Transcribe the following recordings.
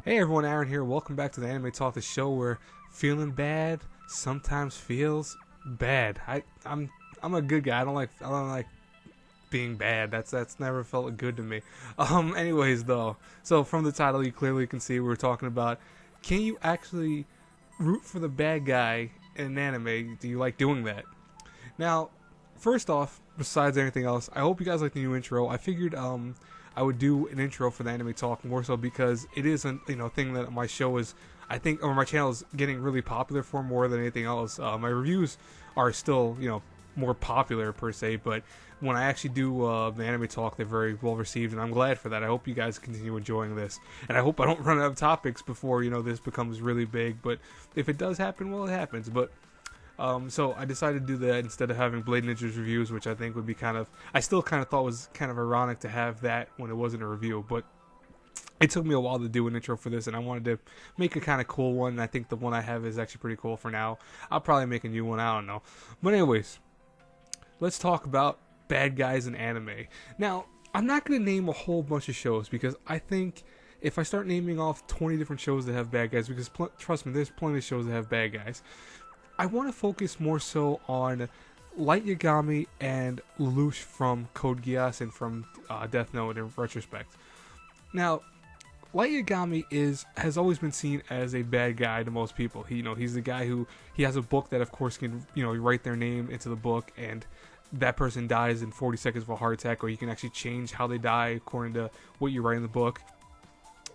Hey everyone, Aaron here. Welcome back to the Anime Talk, the show where feeling bad sometimes feels bad. I'm a good guy. I don't like being bad. That's never felt good to me. Anyways though, so from the title you clearly can see we're talking about, can you actually root for the bad guy in an anime? Do you like doing that? Now, first off, besides anything else, I hope you guys like the new intro. I figured I would do an intro for the Anime Talk more so because it is a thing that my show is, I think, or my channel is getting really popular for more than anything else. My reviews are still more popular per se, but when I actually do the Anime Talk, they're very well received, and I'm glad for that. I hope you guys continue enjoying this, and I hope I don't run out of topics before this becomes really big. But if it does happen, well, it happens. But so I decided to do that instead of having BladeNinja's reviews, which I think would be I still kind of thought was kind of ironic to have that when it wasn't a review, but it took me a while to do an intro for this, and I wanted to make a kind of cool one, and I think the one I have is actually pretty cool for now. I'll probably make a new one, I don't know. But anyways, let's talk about bad guys in anime. Now, I'm not going to name a whole bunch of shows, because I think if I start naming off 20 different shows that have bad guys, because trust me, there's plenty of shows that have bad guys, I want to focus more so on Light Yagami and Lelouch from Code Geass and from Death Note in retrospect. Now, Light Yagami has always been seen as a bad guy to most people. He's the guy who he has a book that of course can write their name into the book, and that person dies in 40 seconds of a heart attack, or you can actually change how they die according to what you write in the book.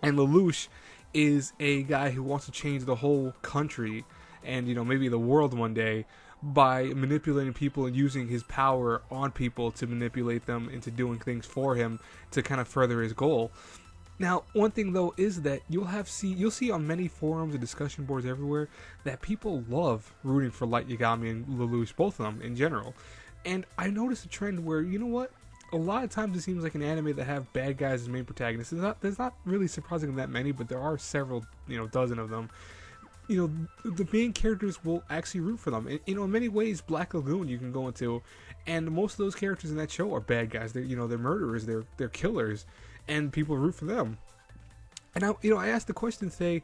And Lelouch is a guy who wants to change the whole country and maybe the world one day by manipulating people and using his power on people to manipulate them into doing things for him to kind of further his goal. Now, one thing though is that you'll see on many forums and discussion boards everywhere that people love rooting for Light Yagami and Lelouch, both of them in general. And I noticed a trend where, a lot of times it seems like an anime that have bad guys as main protagonists. There's not really surprisingly that many, but there are several, dozen of them. The main characters will actually root for them. And, in many ways, Black Lagoon you can go into, and most of those characters in that show are bad guys. They're murderers, they're killers, and people root for them. And I asked the question today,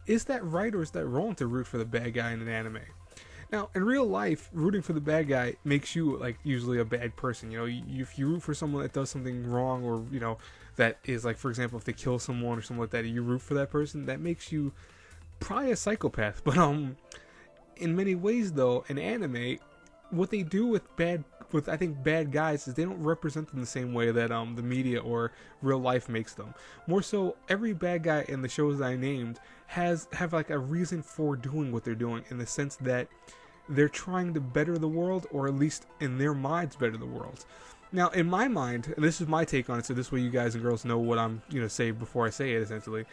is that right or is that wrong to root for the bad guy in an anime? Now, in real life, rooting for the bad guy makes you usually a bad person. If you root for someone that does something wrong, or that is for example, if they kill someone or something like that, and you root for that person, that makes you probably a psychopath. But in many ways though, in anime, what they do with I think bad guys is they don't represent them the same way that the media or real life makes them. More so, every bad guy in the shows that I named have a reason for doing what they're doing, in the sense that they're trying to better the world, or at least in their minds better the world. Now, in my mind, and this is my take on it, so this way you guys and girls know what I'm say before I say it, essentially,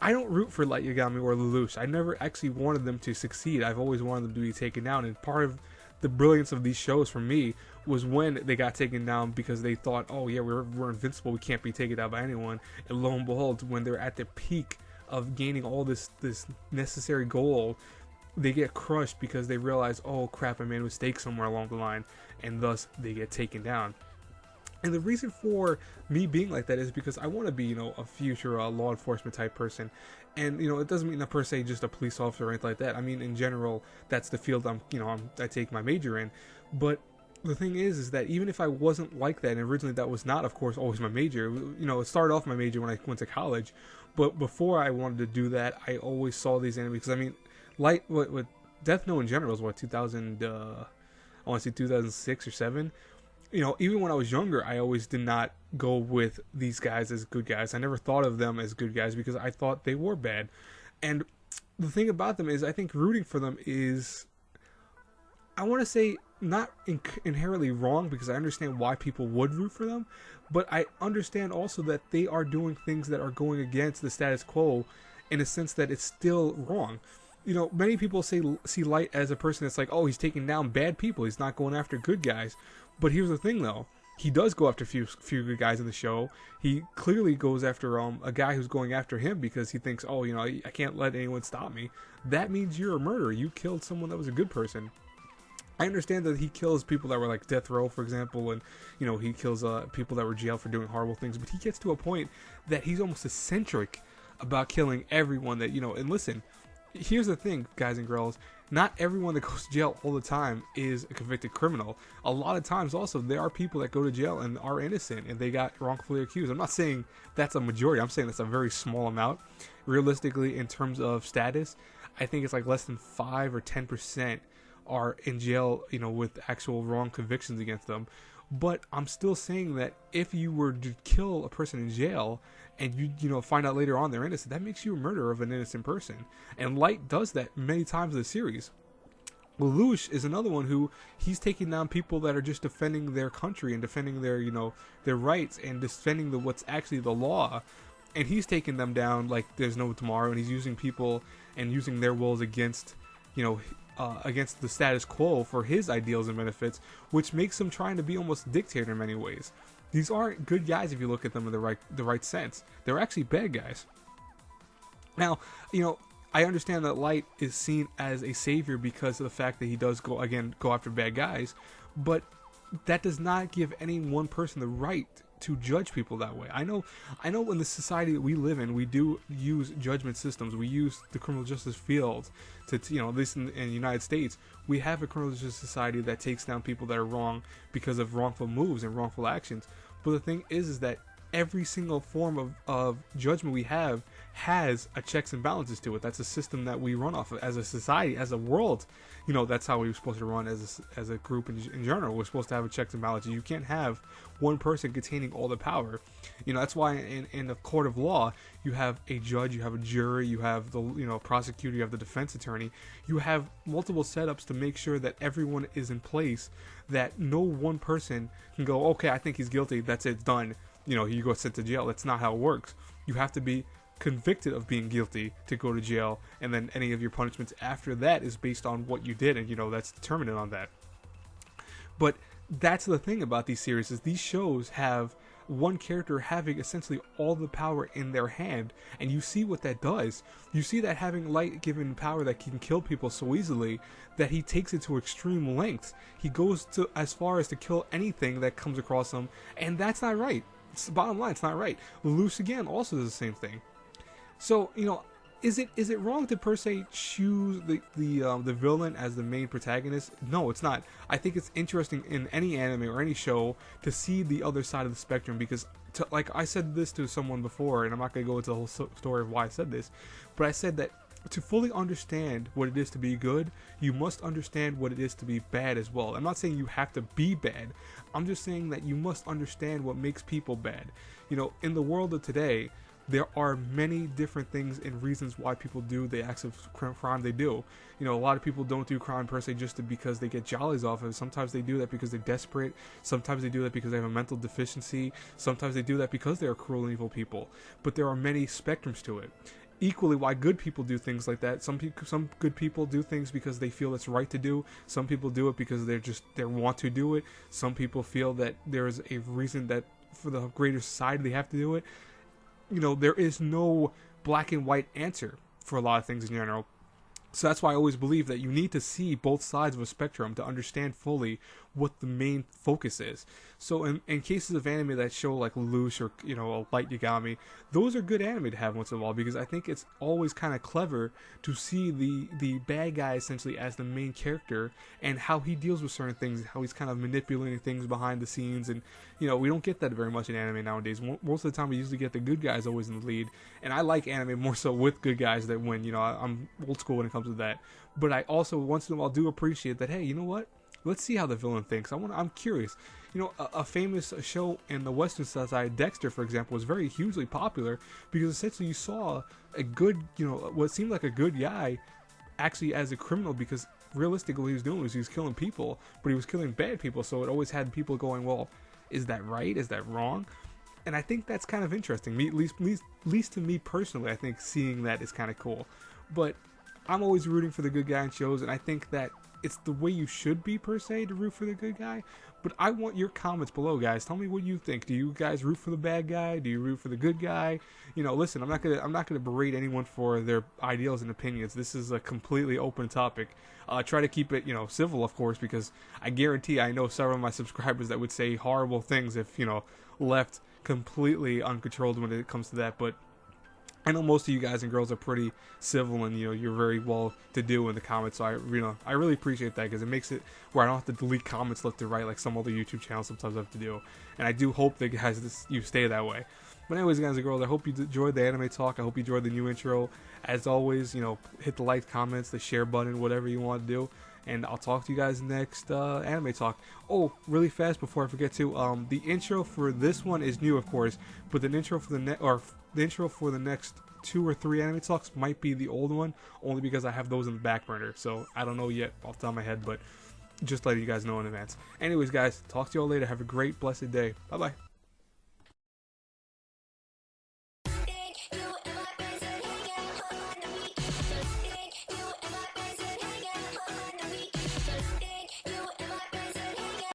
I don't root for Light Yagami or Lelouch. I never actually wanted them to succeed. I've always wanted them to be taken down, and part of the brilliance of these shows for me was when they got taken down, because they thought, oh yeah, we're invincible, we can't be taken down by anyone. And lo and behold, when they're at the peak of gaining all this necessary goal, they get crushed because they realize, oh crap, I made a mistake somewhere along the line, and thus they get taken down. And the reason for me being like that is because I want to be, a future law enforcement type person. And, it doesn't mean per se just a police officer or anything like that. I mean, in general, that's the field I take my major in. But the thing is that even if I wasn't like that, and originally that was not, of course, always my major. It started off my major when I went to college. But before I wanted to do that, I always saw these animes. Because, I mean, what Death Note in general is, 2000, I want to say 2006 or 7. Even when I was younger, I always did not go with these guys as good guys. I never thought of them as good guys because I thought they were bad. And the thing about them is, I think rooting for them is, I want to say, not inherently wrong, because I understand why people would root for them, but I understand also that they are doing things that are going against the status quo, in a sense that it's still wrong. Many people see Light as a person that's oh, he's taking down bad people, he's not going after good guys. But here's the thing though, he does go after few good guys in the show. He clearly goes after a guy who's going after him because he thinks, oh, I can't let anyone stop me. That means you're a murderer. You killed someone that was a good person. I understand that he kills people that were death row, for example, and he kills people that were jailed for doing horrible things, but he gets to a point that he's almost eccentric about killing everyone that, and listen, here's the thing, guys and girls, not everyone that goes to jail all the time is a convicted criminal. A lot of times also there are people that go to jail and are innocent and they got wrongfully accused. I'm not saying that's a majority, I'm saying that's a very small amount. Realistically, in terms of status, I think it's like less than 5 or 10% are in jail, with actual wrong convictions against them. But I'm still saying that if you were to kill a person in jail and you find out later on they're innocent, that makes you a murderer of an innocent person. And Light does that many times in the series. Lelouch is another one who he's taking down people that are just defending their country and defending their their rights and defending what's actually the law. And he's taking them down like there's no tomorrow, and he's using people and using their wills against against the status quo for his ideals and benefits, which makes him trying to be almost a dictator in many ways. These aren't good guys if you look at them in the right sense. They're actually bad guys. Now, I understand that Light is seen as a savior because of the fact that he does go after bad guys, but that does not give any one person the right to judge people that way. I know in the society that we live in, we do use judgment systems. We use the criminal justice field to at least in the United States, we have a criminal justice society that takes down people that are wrong because of wrongful moves and wrongful actions. But the thing is that every single form of judgment we have has a checks and balances to it. That's a system that we run off of as a society, as a world. That's how we're supposed to run as a group in general. We're supposed to have a checks and balances. You can't have one person containing all the power. That's why in the court of law, you have a judge, you have a jury, you have the prosecutor, you have the defense attorney. You have multiple setups to make sure that everyone is in place, that no one person can go, okay, I think he's guilty, that's it, it's done. You go sent to jail. That's not how it works. You have to be convicted of being guilty to go to jail, and then any of your punishments after that is based on what you did, and that's determined on that. But that's the thing about these series, is these shows have one character having essentially all the power in their hand, and you see what that does. You see that having Light given power that can kill people so easily that he takes it to extreme lengths. He goes to as far as to kill anything that comes across him, and that's not right. It's the bottom line, it's not right. Lelouch again also does the same thing. So, is it wrong to per se choose the villain as the main protagonist? No, it's not. I think it's interesting in any anime or any show to see the other side of the spectrum, because like I said this to someone before, and I'm not going to go into the whole story of why I said this, but I said that to fully understand what it is to be good, you must understand what it is to be bad as well. I'm not saying you have to be bad. I'm just saying that you must understand what makes people bad. In the world of today, there are many different things and reasons why people do the acts of crime they do. A lot of people don't do crime per se just because they get jollies off of it. Sometimes they do that because they're desperate. Sometimes they do that because they have a mental deficiency. Sometimes they do that because they are cruel and evil people. But there are many spectrums to it. Equally, why good people do things like that. Some good people do things because they feel it's right to do. Some people do it because they want to do it. Some people feel that there is a reason that for the greater society they have to do it. There is no black and white answer for a lot of things in general. So that's why I always believe that you need to see both sides of a spectrum to understand fully what the main focus is. So in cases of anime that show like Lelouch or a Light Yagami, those are good anime to have once in a while, because I think it's always kind of clever to see the bad guy essentially as the main character and how he deals with certain things, how he's kind of manipulating things behind the scenes. And we don't get that very much in anime nowadays. Most of the time we usually get the good guys always in the lead, and I like anime more so with good guys that win. I'm old school when it comes to that, but I also once in a while do appreciate that, hey, you know what, let's see how the villain thinks. I'm curious. A famous show in the Western society, Dexter, for example, was very hugely popular because essentially you saw a good, what seemed like a good guy actually as a criminal, because realistically what he was doing was he was killing people, but he was killing bad people, so it always had people going, well, is that right? Is that wrong? And I think that's kind of interesting. At least to me personally, I think seeing that is kind of cool. But I'm always rooting for the good guy in shows, and I think that it's the way you should be per se to root for the good guy. But I want your comments below, guys. Tell me what you think. Do you guys root for the bad guy? Do you root for the good guy? Listen, I'm not gonna berate anyone for their ideals and opinions. This is a completely open topic. Try to keep it, civil, of course, because I guarantee I know several of my subscribers that would say horrible things if, left completely uncontrolled when it comes to that. But I know most of you guys and girls are pretty civil, and you're very well to do in the comments. So I really appreciate that, because it makes it where I don't have to delete comments left to right like some other YouTube channels sometimes have to do. And I do hope that you stay that way. But anyways, guys and girls, I hope you enjoyed the anime talk. I hope you enjoyed the new intro. As always, hit the like, comments, the share button, whatever you want to do. And I'll talk to you guys next anime talk. Oh, really fast before I forget to, the intro for this one is new, of course, but the intro for the intro for the next 2 or 3 anime talks might be the old one, only because I have those in the back burner. So I don't know yet off the top of my head, but just letting you guys know in advance. Anyways, guys, talk to y'all later. Have a great, blessed day. Bye bye.